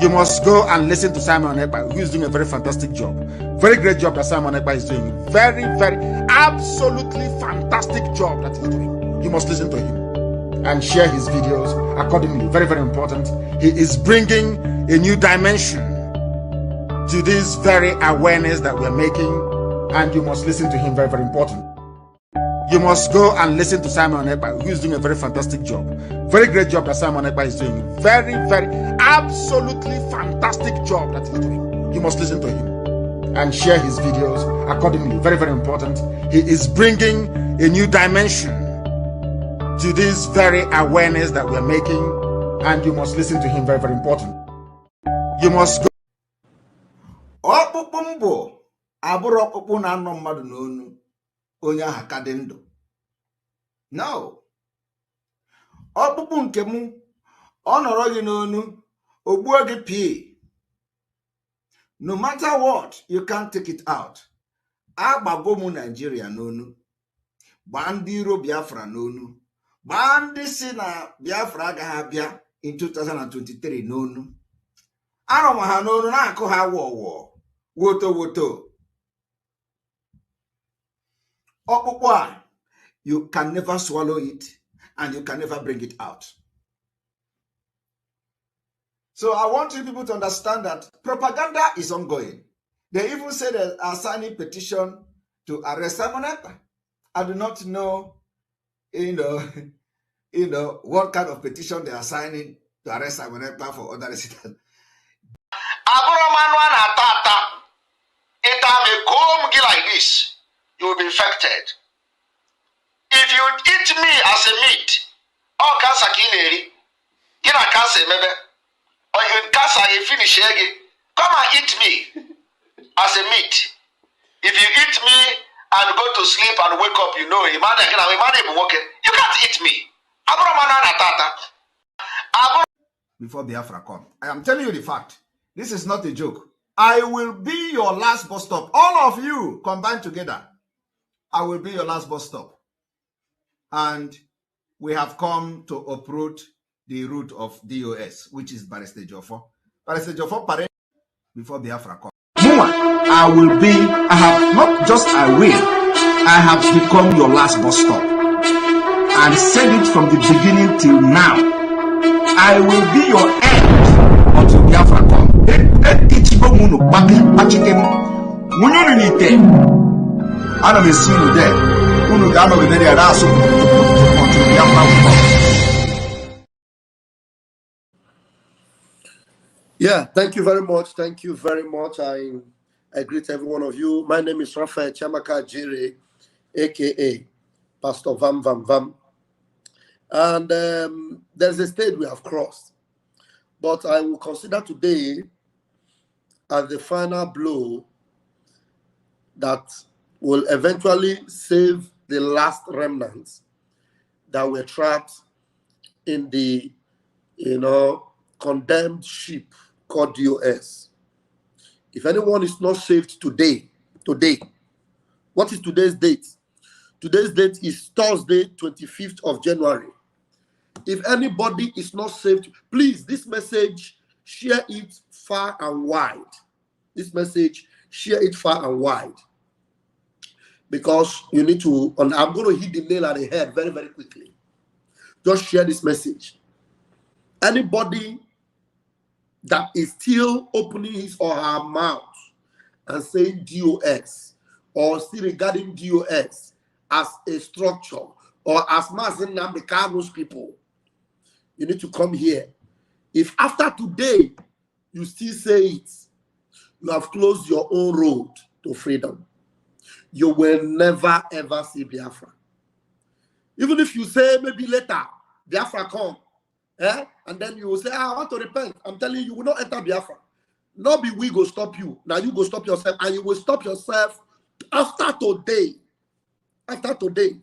You must go and listen to Simon Ekpa, who is doing a very fantastic job. Very great job that Simon Ekpa is doing. Very, very, absolutely fantastic job that he's doing. You must listen to him and share his videos accordingly. Very, very important. He is bringing a new dimension to this very awareness that we're making, and you must listen to him. Very, very important. You must go and listen to Simon Ekpa, who is doing a very fantastic job. Very great job that Simon Ekpa is doing. Very, very, absolutely fantastic job that he's doing. You must listen to him and share his videos accordingly. Very, very important. He is bringing a new dimension to this very awareness that we're making, and you must listen to him. Very, very important. You must go. Onye aha ka dị ndụ. No. Ọkpụkpụ nke mụ ọ nọrọ gị n'onu ogbuo gị pii. No matter what, you can't take it out. Agbago mụ Nigeria n'onu. Gbaa ndị iro Biafra n'onu. Gbaa ndị si na Biafra agaghị abịa in 2023 n'onu. Arọ ma ha n'onu na-akụ ha wọwọ. Woto woto. You can never swallow it and you can never bring it out. So I want you people to understand that propaganda is ongoing. They even say they are signing petition to arrest Simon Ekpa. I do not know, what kind of petition they are signing to arrest Simon Ekpa for other reasons. Like this, you will be infected. If you eat me as a meat, or cancer kileri, you know cancer maybe, or you cancer you finish again, come and eat me as a meat. If you eat me and go to sleep and wake up, you know, you can't eat me. Before Biafra come, I am telling you the fact. This is not a joke. I will be your last bus stop. All of you combined together. I will be your last bus stop. And we have come to uproot the root of DOS, which is Barrister Jofo. Barrister Jofo parade before Biafra come. I have become your last bus stop. And said it from the beginning till now. I will be your end until Biafra come. Yeah, thank you very much. Thank you very much. I greet every one of you. My name is Raphael Chamaka Jire, aka Pastor Vam Vam Vam. And there's a stage we have crossed. But I will consider today as the final blow that will eventually save the last remnants that were trapped in the, condemned ship called DOS. If anyone is not saved today, what is today's date? Today's date is Thursday, 25th of January. If anybody is not saved, please, this message, share it far and wide. This message, share it far and wide. Because you need to, and I'm going to hit the nail on the head very, very quickly. Just share this message. Anybody that is still opening his or her mouth and saying DOS, or still regarding DOS as a structure, or as Mazen Namdekano's people, you need to come here. If after today you still say it, you have closed your own road to freedom. You will never ever see Biafra. Even if you say maybe later, Biafra come, and then you will say, I want to repent. I'm telling you, you will not enter Biafra. Not be we go stop you. Now you go stop yourself, and you will stop yourself after today. After today.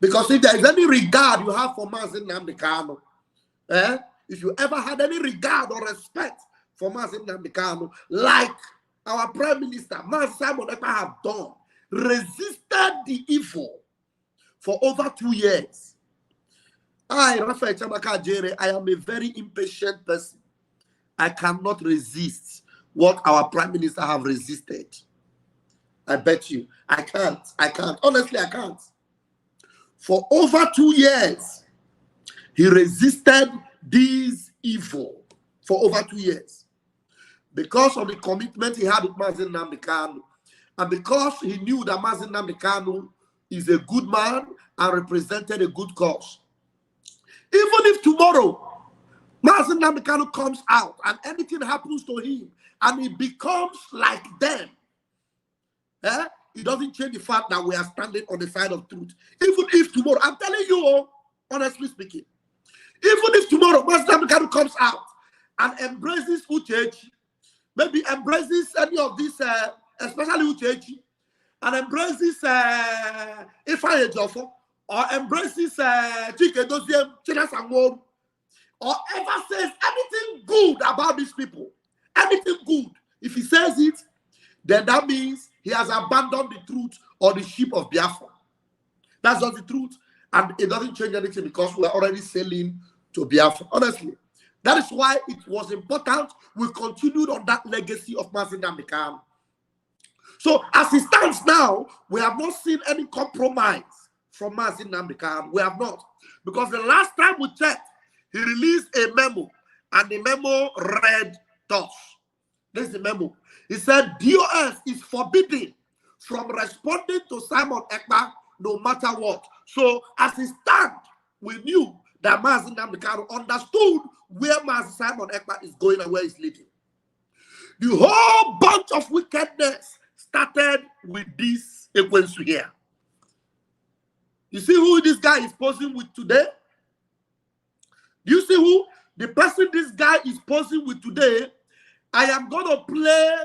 Because if there is any regard you have for Mazen Namdekano, if you ever had any regard or respect for Mazen Namdekano, like our Prime Minister, Simon Ekpa, have done, resisted the evil for over 2 years. I, Raphael Chamaka Jere, I am a very impatient person. I cannot resist what our Prime Minister have resisted. I bet you. I can't. I can't. Honestly, I can't. For over 2 years, he resisted this evil for over 2 years. Because of the commitment he had with Mazi Nnamdi Kanu, and because he knew that Mazi Nnamdi Kanu is a good man and represented a good cause. Even if tomorrow Mazi Nnamdi Kanu comes out and anything happens to him and he becomes like them, it doesn't change the fact that we are standing on the side of truth. Even if tomorrow, I'm telling you, honestly speaking, even if tomorrow Mazi Nnamdi Kanu comes out and embraces Uchechi, maybe embraces any of these, especially Uchechi, and embraces Ifeanyi Ejiofor, or embraces Chike Doziem, China Sanwo, or ever says anything good about these people, anything good, if he says it, then that means he has abandoned the truth or the sheep of Biafra. That's just the truth. And it doesn't change anything because we're already sailing to Biafra. Honestly, that is why it was important we continued on that legacy of Mazi Nnamdi Kanu. So as it stands now, we have not seen any compromise from Mazi Nnamdi Kanu. We have not. Because the last time we checked, he released a memo, and the memo read thus. This is the memo. He said, DOS is forbidden from responding to Simon Ekpa no matter what. So as it stands, we knew that Mazi Nnamdi Kanu understood where Simon Ekpa is going and where he's leading. The whole bunch of wickedness started with this Ekwensu here. You see who this guy is posing with today? Do you see who? The person this guy is posing with today. I am going to play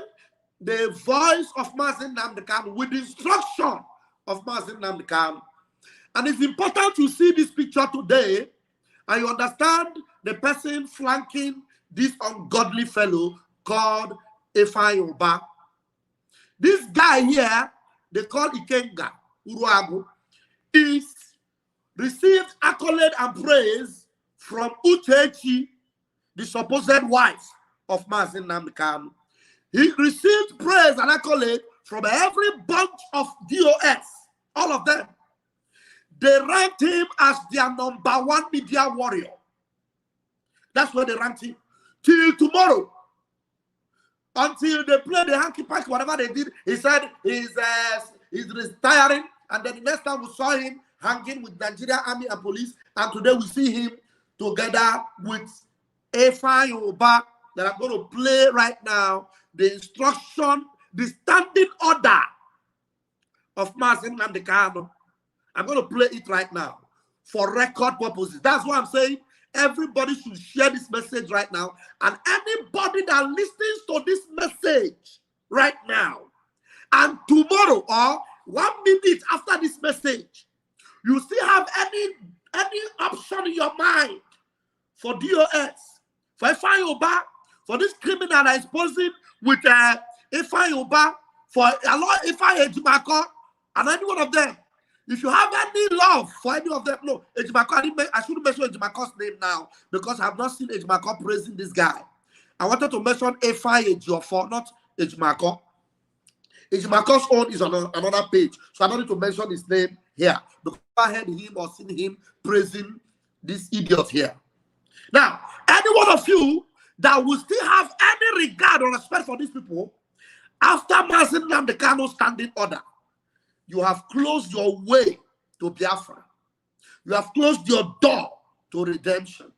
the voice of Mazi Nnamdi Kanu with the instruction of Mazi Nnamdi Kanu. And it's important to see this picture today and you understand the person flanking this ungodly fellow called Ifeanyi Uba. This guy here, they call Ikenga Uruagu, is received accolade and praise from Uchechi, the supposed wife of Mazi Nnamdi Kanu. He received praise and accolade from every bunch of DOS, all of them. They ranked him as their #1 media warrior. That's where they ranked him. Till tomorrow. Until they play the hanky panky, whatever they did, he said he's retiring. And then the next time we saw him hanging with Nigeria Army and Police. And today we see him together with Ifeanyi Uba that I'm going to play right now. The instruction, the standing order of Mazi Nnamdi Kanu. I'm going to play it right now for record purposes. That's why I'm saying everybody should share this message right now. And anybody that listens to this message right now and tomorrow or 1 minute after this message, you still have any option in your mind for DOS, for Ifeanyi Uba, for this criminal that is posing with Ifeanyi Uba, for Ifeanyi Ejimako, and any one of them. If you have any love for any of them, no, Ejimako, I shouldn't mention Ejimako's name now because I have not seen Ejimako praising this guy. I wanted to mention Ifeanyi Ejiofor, not Ejimako. Ejimako's own is on another page, so I don't need to mention his name here because I heard him or seen him praising this idiot here. Now, any one of you that will still have any regard or respect for these people after Mazi Nnamdi Kanu's standing order, you have closed your way to Biafra. You have closed your door to redemption.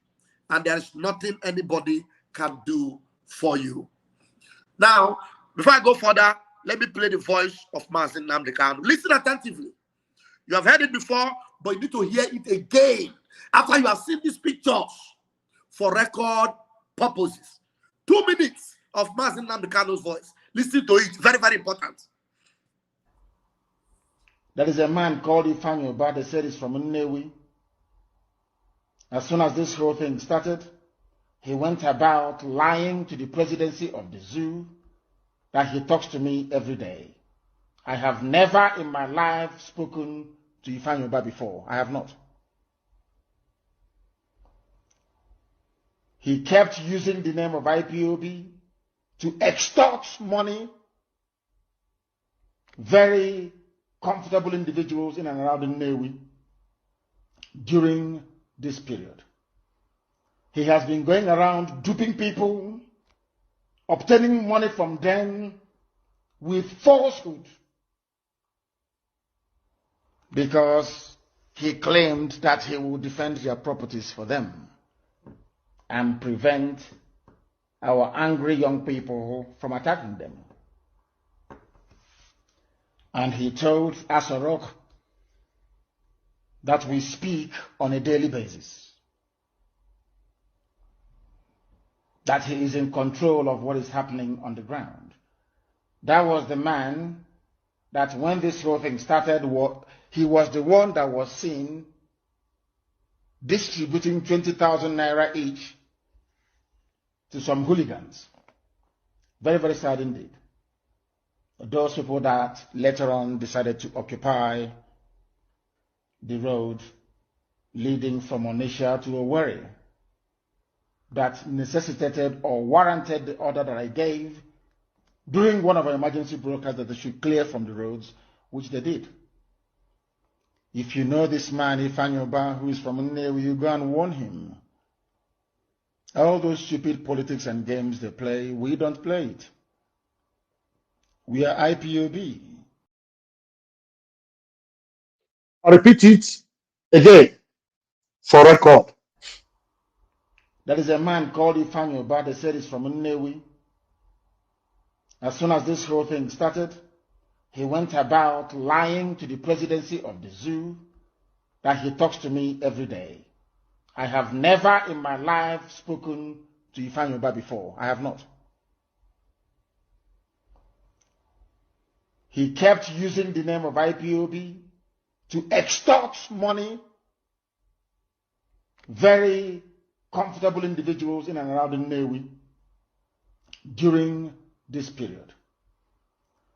And there is nothing anybody can do for you. Now, before I go further, let me play the voice of Mazi Nnamdi Kanu. Listen attentively. You have heard it before, but you need to hear it again after you have seen these pictures for record purposes. 2 minutes of Mazi Nnamdi Kanu's voice. Listen to it. Very, very important. There is a man called Ifeanyi Uba. They said he's from Nnewi. As soon as this whole thing started, he went about lying to the presidency of the zoo that he talks to me every day. I have never in my life spoken to Ifeanyi Uba before. I have not. He kept using the name of IPOB to extort money. Very comfortable individuals in and around the Nnewi during this period. He has been going around duping people, obtaining money from them with falsehood, because he claimed that he would defend their properties for them and prevent our angry young people from attacking them. And he told Asorok that we speak on a daily basis, that he is in control of what is happening on the ground. That was the man that when this whole thing started, he was the one that was seen distributing 20,000 naira each to some hooligans. Very, very sad indeed. Those people that later on decided to occupy the road leading from Onitsha to Owerri, that necessitated or warranted the order that I gave during one of our emergency broadcasts that they should clear from the roads, which they did. If you know this man, Ifanyoba, who is from Nnewi, you go and warn him. All those stupid politics and games they play, we don't play it. We are IPOB. I repeat it again for record. There is a man called Ifanyoba, they said he's from Nnewi. As soon as this whole thing started, he went about lying to the presidency of the zoo that he talks to me every day. I have never in my life spoken to Ifanyoba before. I have not. He kept using the name of IPOB to extort money. Very comfortable individuals in and around the Nnewi during this period.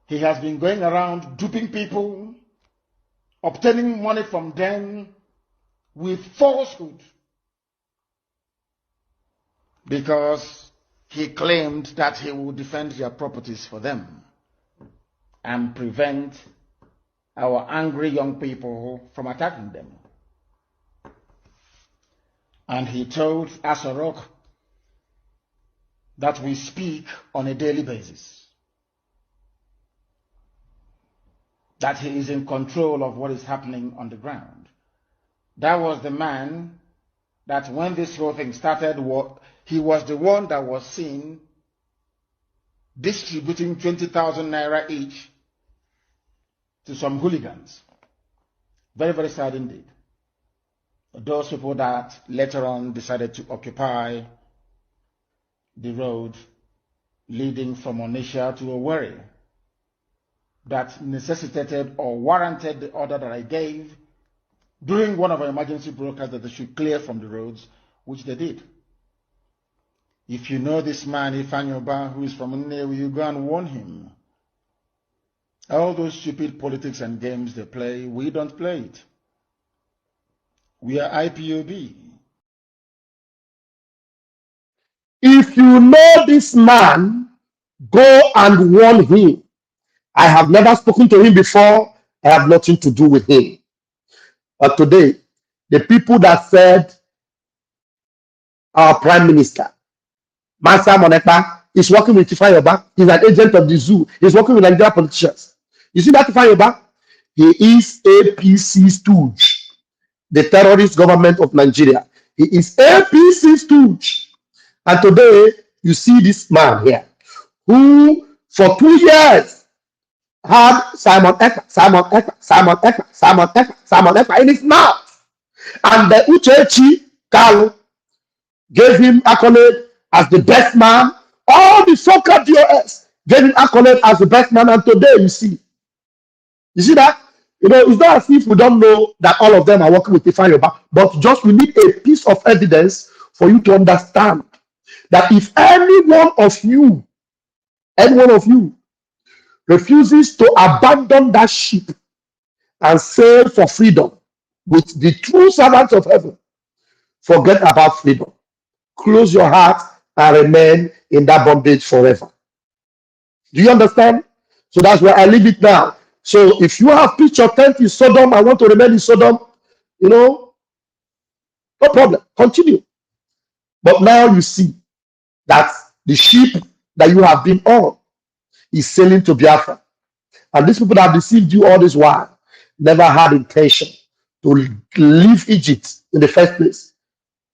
He has been going around duping people, obtaining money from them with falsehood, because he claimed that he would defend their properties for them and prevent our angry young people from attacking them. And he told Asorok that we speak on a daily basis, that he is in control of what is happening on the ground. That was the man that when this whole thing started, he was the one that was seen distributing 20,000 naira each to some hooligans. Very, very sad indeed. Those people that later on decided to occupy the road leading from Onitsha to Owerri, that necessitated or warranted the order that I gave during one of our emergency broadcasts that they should clear from the roads, which they did. If you know this man, Ifanyoba, who is from Nnewi, you go and warn him. All those stupid politics and games they play, we don't play it. We are IPOB. If you know this man, go and warn him. I have never spoken to him before. I have nothing to do with him. But today, the people that said our prime minister, Master Monepa, is working with Ifanyoba. He's an agent of the zoo. He's working with Nigerian politicians. You see that Ifanyoba? He is APC stooge, the terrorist government of Nigeria. He is APC stooge. And today, you see this man here, who for 2 years had Simon Ekpa in his mouth. And the Uchechi Kalu gave him accolade as the best man. All the so-called DOS gave him accolade as the best man. And today, you see that? You know, it's not as if we don't know that all of them are working with Ifanyoba, but just we need a piece of evidence for you to understand that if any one of you refuses to abandon that ship and sail for freedom with the true servants of heaven, forget about freedom. close your heart and remain in that bondage forever. Do you understand? So that's where I leave it now. So if you have pitched your tent in Sodom and want to remain in Sodom, no problem. Continue. But now you see that the ship that you have been on is sailing to Biafra. And these people that have deceived you all this while never had intention to leave Egypt in the first place,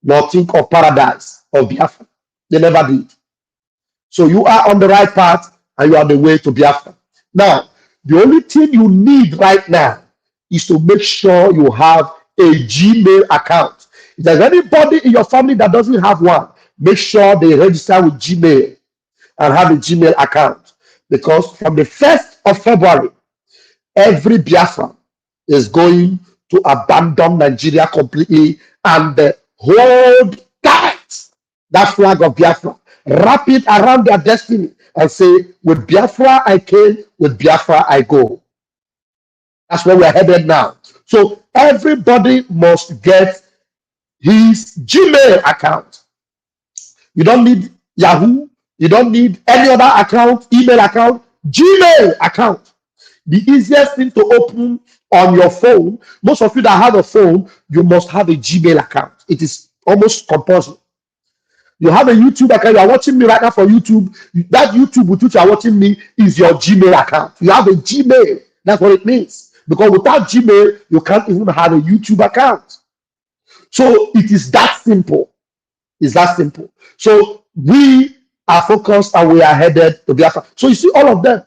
nor think of paradise or Biafra. They never did. So you are on the right path and you are on the way to Biafra. Now, the only thing you need right now is to make sure you have a Gmail account. If there's anybody in your family that doesn't have one, make sure they register with Gmail and have a Gmail account. Because from the 1st of February, every Biafran is going to abandon Nigeria completely and hold tight that flag of Biafra. Wrap it around their destiny and say, with Biafra I came, with Biafra I go. That's where we're headed now. So everybody must get his Gmail account. You don't need Yahoo. You don't need any other account, email account, Gmail account. The easiest thing to open on your phone, most of you that have a phone, you must have a Gmail account. It is almost compulsory. You have a YouTube account, you are watching me right now for YouTube. That YouTube with which you are watching me is your Gmail account. You have a Gmail. That's what it means. Because without Gmail, you can't even have a YouTube account. So it is that simple. It's that simple. So we are focused and we are headed to Biafra. So you see all of them.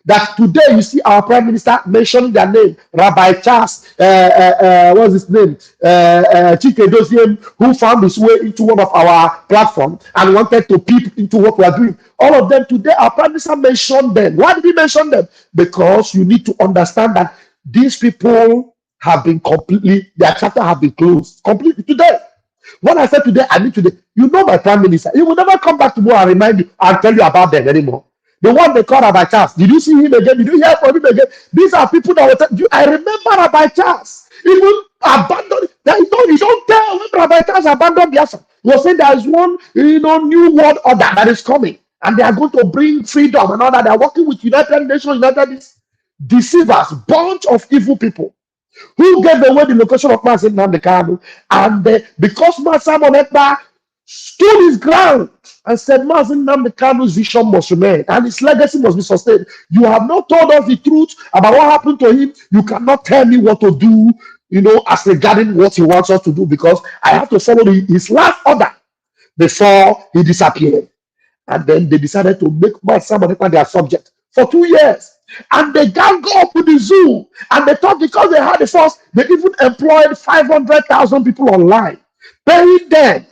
That today you see our Prime Minister mentioning their name, Rabbi Charles, what's his name? Chike Doziem, who found his way into one of our platforms and wanted to peep into what we are doing. All of them today, our Prime Minister mentioned them. Why did he mention them? Because you need to understand that these people have been completely, their chapter have been closed completely today. When I said today, I mean today, you know my Prime Minister, he will never come back tomorrow and remind you and tell you about them anymore. The one they call Rabbi Charles. Did you see him again? Did you hear from him again? These are people that were I remember Rabbi Charles. Even abandoned. You don't tell when Rabbi Charles abandoned Biafra. He was saying there is one new world order that is coming. And they are going to bring freedom and all that. They are working with United Nations, United deceivers, bunch of evil people who gave away the location of Mazi Nnamdi Kanu. And because Simon Ekpa stood his ground and said Mazi Nnamdi Kanu's vision must remain and his legacy must be sustained. You have not told us the truth about what happened to him. You cannot tell me what to do, as regarding what he wants us to do, because I have to follow his last order before he disappeared. And then they decided to make Simon Ekpa their subject for 2 years. And they gang go up with the zoo. And they thought because they had the force, they even employed 500,000 people online, paying them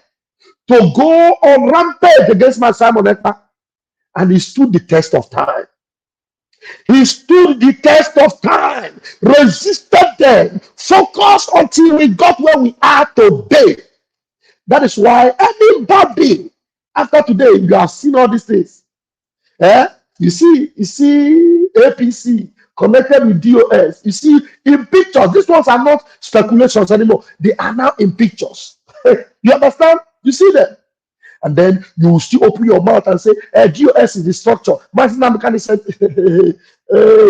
to go on rampage against Simon Ekpa. And he stood the test of time. He stood the test of time, resisted them, focused until we got where we are today. That is why anybody, after today, you have seen all these things. You see APC connected with DOS. You see in pictures. These ones are not speculations anymore. They are now in pictures. You understand? You see them. And then you still open your mouth and say, DOS is the structure. Mazi Nnamdi Kanu said,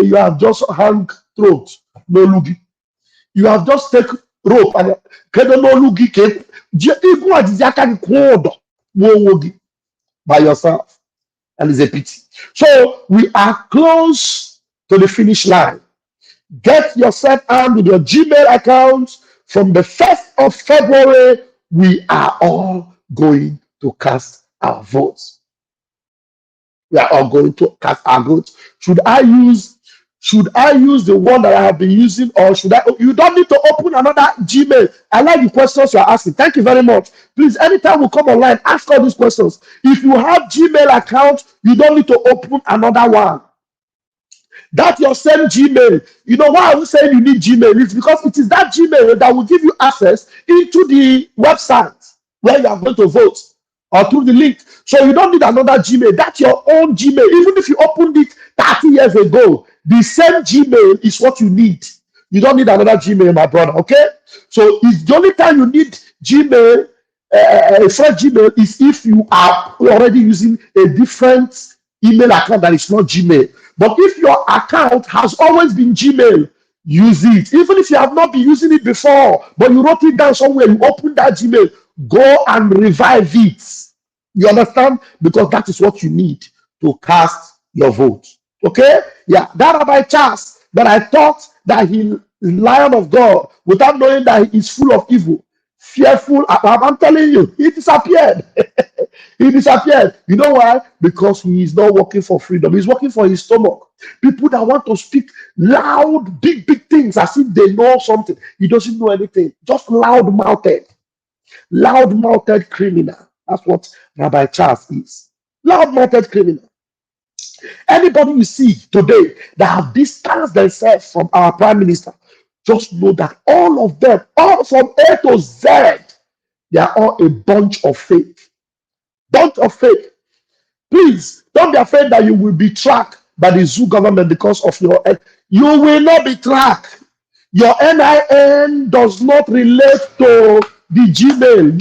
you have just hung throat, no lugi. You have just taken rope and no lugi came. By yourself. And it's a pity. So we are close to the finish line. Get yourself armed with your Gmail account. From the 1st of February, we are all going to cast our votes. We are all going to cast our votes. Should I use the one that I have been using, or should I? You don't need to open another Gmail. I like the questions you are asking. Thank you very much. Please, anytime we come online, ask all these questions. If you have Gmail account, you don't need to open another one. That's your same Gmail. You know why I'm saying you need Gmail? It's because it is that Gmail that will give you access into the website where you are going to vote, or through the link. So you don't need another Gmail. That's your own Gmail. Even if you opened it 30 years ago, the same Gmail is what you need. You don't need another Gmail, my brother, okay? So it's the only time you need Gmail a fresh Gmail is if you are already using a different email account that is not Gmail. But if your account has always been Gmail, use it. Even if you have not been using it before, but you wrote it down somewhere, you open that Gmail, go and revive it. You understand? Because that is what you need to cast your vote. Okay? Yeah, that Rabbi Charles that I thought that he is Lion of God without knowing that he is full of evil, fearful. I'm telling you, he disappeared. He disappeared. You know why? Because he is not working for freedom. He's working for his stomach. People that want to speak loud, big things as if they know something. He doesn't know anything. Just loud-mouthed criminal. That's what Rabbi Charles is. Loud-mouthed criminal. Anybody you see today that have distanced themselves from our prime minister, just know that all of them, all from A to Z, they are all a bunch of fake. Bunch of fake. Please don't be afraid that you will be tracked by the zoo government because of your. You will not be tracked. Your NIN does not relate to the Gmail.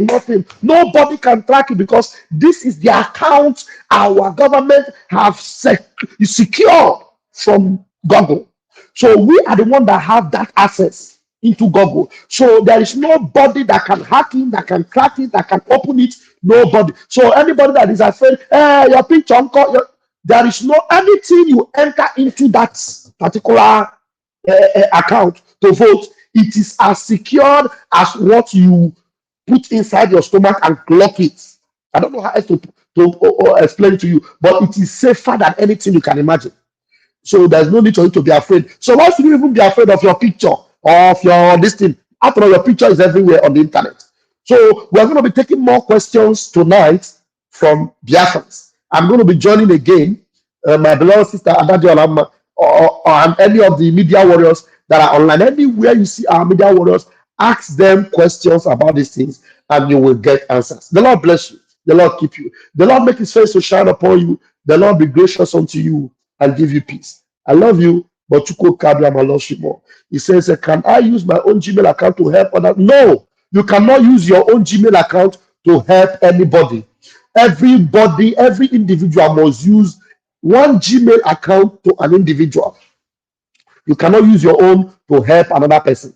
Nothing. Nobody can track you because this is the account our government have secured from Google. So we are the one that have that access into Google. So there is nobody that can hack it, that can crack it, that can open it. Nobody. So anybody that is afraid, your picture, there is no anything you enter into that particular account to vote. It is as secured as what you put inside your stomach and lock it. I don't know how else to explain it to you, but it is safer than anything you can imagine. So there's no need for you to be afraid. So why should you even be afraid of your picture or of your this thing? After all, your picture is everywhere on the internet. So we're going to be taking more questions tonight from Biafrans. I'm going to be joining again my beloved sister Adadio Alama or any of the media warriors that are online. Anywhere you see our media warriors, ask them questions about these things and you will get answers. The Lord bless you. The Lord keep you. The Lord make his face to shine upon you. The Lord be gracious unto you and give you peace. I love you, but Chuko Kabiam, I love you more. He says, can I use my own Gmail account to help others? No, you cannot use your own Gmail account to help anybody. Everybody, every individual must use one Gmail account to an individual. You cannot use your own to help another person.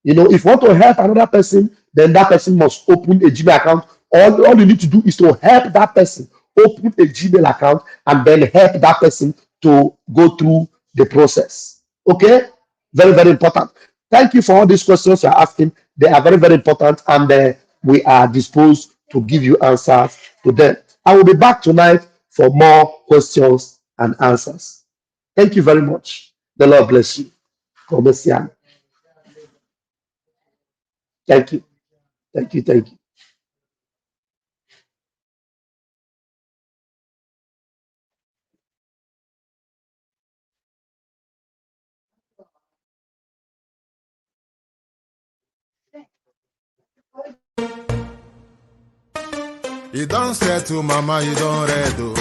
You know, if you want to help another person, then that person must open a Gmail account. All you need to do is to help that person open a Gmail account and then help that person to go through the process. Okay? Very, very important. Thank you for all these questions you're asking. They are very, very important, and we are disposed to give you answers to them. I will be back tonight for more questions and answers. Thank you very much. The Lord bless you. Commercial. Thank you. Thank you. Thank you. You don't say to mama, you don't read.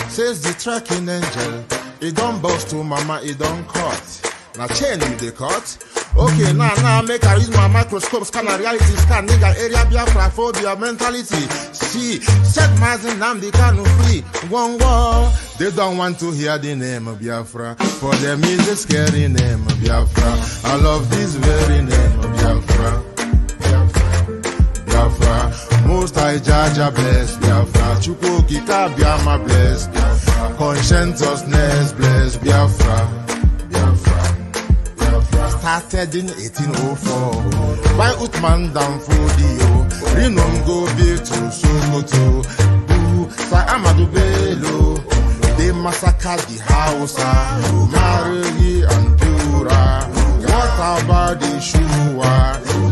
Says the tracking angel. You don't boast to mama, you don't cut. Now chain you the cut. Okay, now make I use my microscope, scan a reality, scan nigga area Biafra phobia mentality. See, set my name the canoe free. One war. They don't want to hear the name of Biafra. For them is a scary name of Biafra. I love this very name of Biafra. Biafra. Most I Jaja bless Biafra. Chukwuki Kabiama bless Biafra. Conscientiousness bless Biafra. Started in 1804 by Utman Damfodio. Rinom go be to Sokoto. Sa Amadou Bello. They massacred the Hausa, Marigi and Pura. What about the Shua?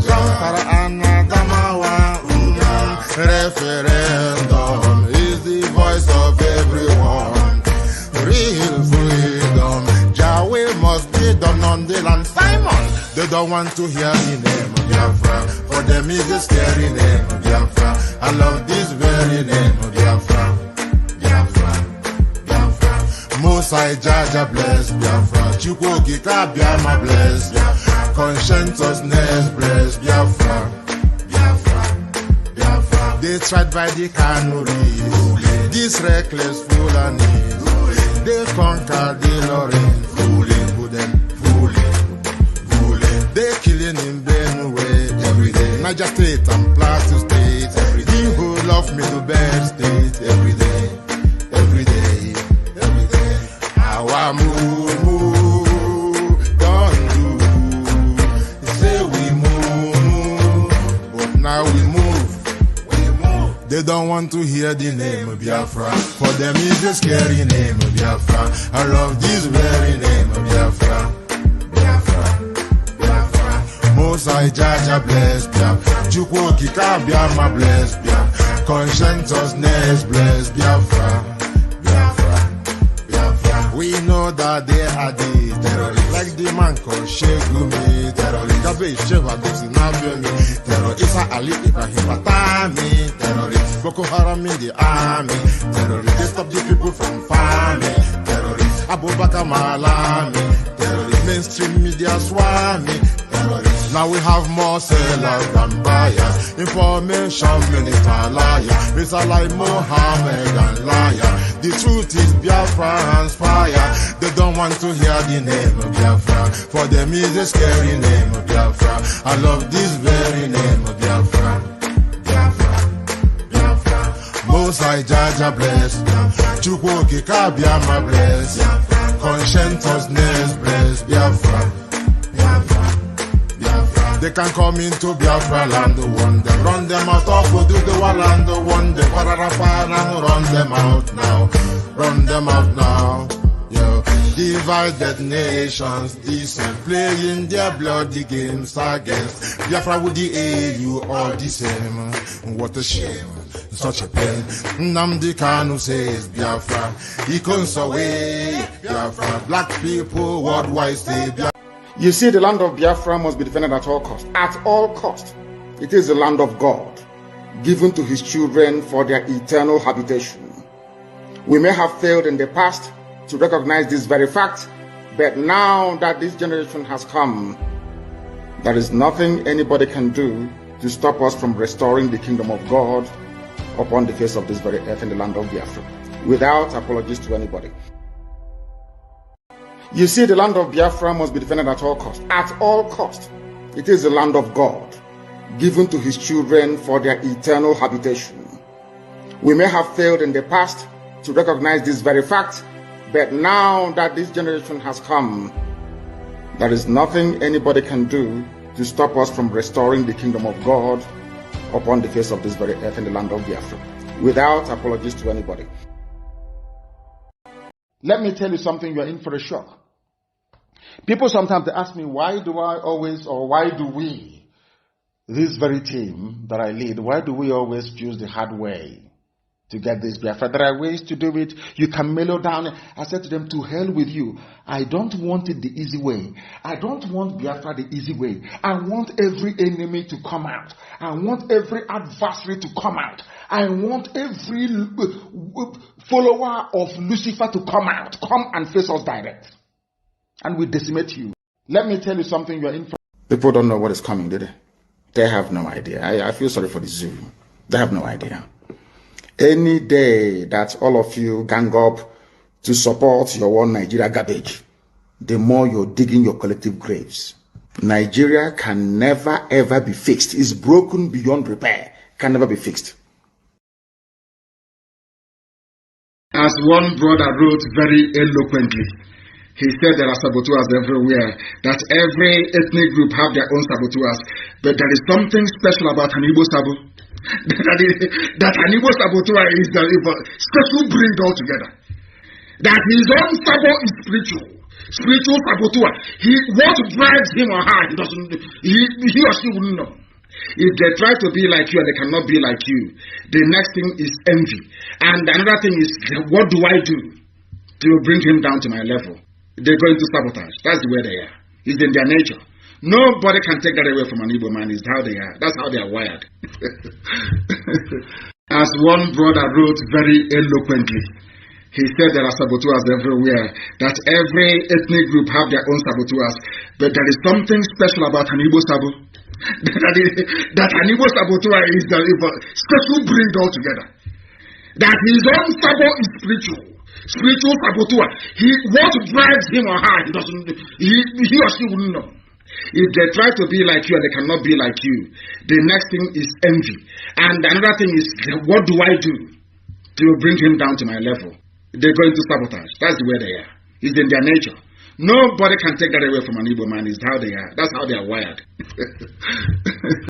Zamfara and Adamawa. Referendum is the voice of everyone. Real freedom. Yahweh must be done on the land. Simon, they don't want to hear the name of Biafra. For them is a scary name of Biafra. I love this very name of Biafra. Mosai Jaja bless Biafra. Chukwuki Kabiama bless Biafra. Conscientiousness bless Biafra. They tried by the canories. These reckless foolanies. They conquered the Lorraine. They killing in Benue every day. Niger State and Plateau State every day. You who love me to bed state every day, every day, every day. How I move, don't do. Say we move, but now we move. They don't want to hear the name of Biafra. For them it's a scary name of Biafra. I love this very name of Biafra. Most I Jaja bless Biafra. Jukwo Kika Biafra bless Biafra. Conscientiousness bless Biafra. Biafra. We know that they are the terrorists. Like the man called Shegumi terrorist. Gabe Sheva Dixinabiomi terrorist. Isa Ali Ibrahim Batami terrorist. Boko Haram in the army terrorist. They stop the people from farming terrorist. Abubakar Malami terrorist. Mainstream media swami terrorist. Now we have more sellers than buyers. Information minister liar. Mr. like Mohammed and liar. The truth is Biafra and fire. They don't want to hear the name of Biafra. For them is a scary name of Biafra. I love this very name of Biafra. Most I Jaja bless. Chukwu Kika Biafra bless. Conscientiousness bless Biafra. They can come into Biafra land, one them run them out of do the land, one them run them out now, run them out now. Yo, divided nations, decent, playing their bloody games against Biafra with the AU all the same. What a shame, such a pain. Nnamdi Kanu says Biafra, he comes away. Biafra, black people worldwide say Biafra. You see, the land of Biafra must be defended at all cost. At all cost. It is the land of God, given to his children for their eternal habitation. We may have failed in the past to recognize this very fact, but now that this generation has come, there is nothing anybody can do to stop us from restoring the kingdom of God upon the face of this very earth in the land of Biafra, without apologies to anybody. You see, the land of Biafra must be defended at all cost. At all cost. It is the land of God, given to his children for their eternal habitation. We may have failed in the past to recognize this very fact, but now that this generation has come, there is nothing anybody can do to stop us from restoring the kingdom of God upon the face of this very earth in the land of Biafra, without apologies to anybody. Let me tell you something, you are in for a shock. People sometimes they ask me, why do I always, or why do we, this very team that I lead, why do we always choose the hard way to get this Biafra? There are ways to do it. You can mellow down. I said to them, to hell with you. I don't want it the easy way. I don't want Biafra the easy way. I want every enemy to come out. I want every adversary to come out. I want every follower of Lucifer to come out. Come and face us direct. And we decimate you. Let me tell you something, you are in for. People don't know what is coming, do they? They have no idea. I feel sorry for the zoo. They have no idea. Any day that all of you gang up to support your one Nigeria garbage, the more you're digging your collective graves. Nigeria can never ever be fixed. It's broken beyond repair. Can never be fixed. As one brother wrote very eloquently, he said there are saboteurs everywhere, that every ethnic group have their own saboteurs, but there is something special about an Igbo sabo. that an Igbo saboteur is the special breed altogether. That his own sabo is spiritual saboteur. What drives him or her, he or she wouldn't know. If they try to be like you and they cannot be like you, the next thing is envy. And another thing is, what do I do to bring him down to my level? They're going to sabotage. That's the way they are. It's in their nature. Nobody can take that away from an Igbo man. It's how they are. That's how they are wired. As one brother wrote very eloquently, he said there are saboteurs everywhere, that every ethnic group have their own saboteurs, but there is something special about an Igbo sabo. that an Igbo saboteur is the special breed altogether. That his own sabo is spiritual saboteur. What drives him or her, he or she wouldn't know. If they try to be like you and they cannot be like you, the next thing is envy. And another thing is, what do I do to bring him down to my level? They're going to sabotage. That's the way they are. It's in their nature. Nobody can take that away from an Igbo man. It's how they are. That's how they are wired.